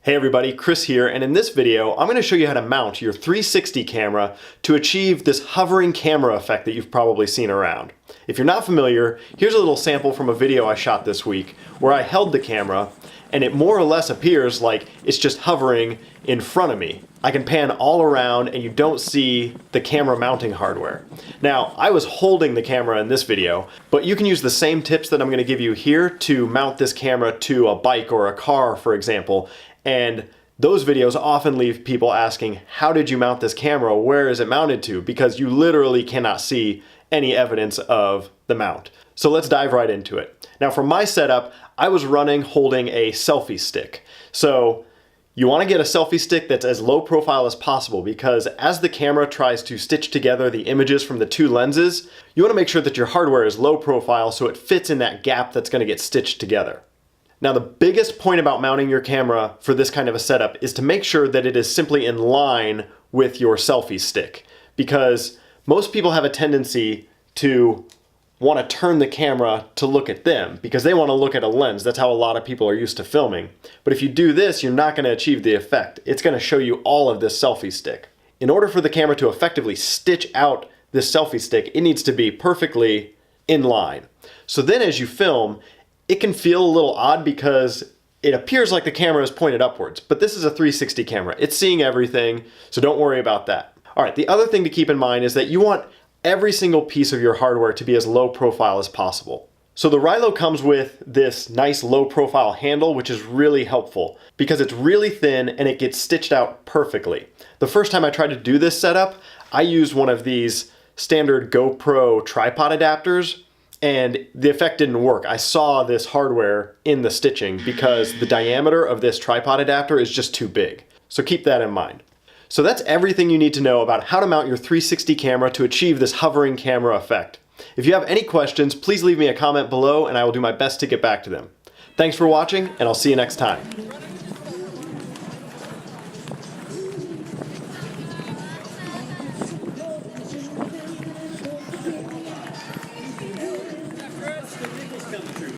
Hey everybody, Chris here, and in this video I'm going to show you how to mount your 360 camera to achieve this hovering camera effect that you've probably seen around. If you're not familiar, here's a little sample from a video I shot this week where I held the camera and it more or less appears like it's just hovering in front of me. I can pan all around and you don't see the camera mounting hardware. Now, I was holding the camera in this video, but you can use the same tips that I'm going to give you here to mount this camera to a bike or a car, for example. And those videos often leave people asking, how did you mount this camera? Where is it mounted to? Because you literally cannot see any evidence of the mount. So let's dive right into it. Now for my setup, I was holding a selfie stick. So you want to get a selfie stick that's as low profile as possible because as the camera tries to stitch together the images from the two lenses, you want to make sure that your hardware is low profile so it fits in that gap that's going to get stitched together. Now the biggest point about mounting your camera for this kind of a setup is to make sure that it is simply in line with your selfie stick, because most people have a tendency to want to turn the camera to look at them because they want to look at a lens. That's how a lot of people are used to filming. But if you do this, you're not going to achieve the effect. It's going to show you all of this selfie stick. In order for the camera to effectively stitch out this selfie stick, it needs to be perfectly in line. So then as you film, it can feel a little odd because it appears like the camera is pointed upwards, but this is a 360 camera. It's seeing everything, so don't worry about that. All right, the other thing to keep in mind is that you want every single piece of your hardware to be as low profile as possible. So the Rylo comes with this nice low profile handle, which is really helpful because it's really thin and it gets stitched out perfectly. The first time I tried to do this setup, I used one of these standard GoPro tripod adapters, and the effect didn't work. I saw this hardware in the stitching because the diameter of this tripod adapter is just too big. So keep that in mind. So that's everything you need to know about how to mount your 360 camera to achieve this hovering camera effect. If you have any questions, please leave me a comment below and I will do my best to get back to them. Thanks for watching, and I'll see you next time.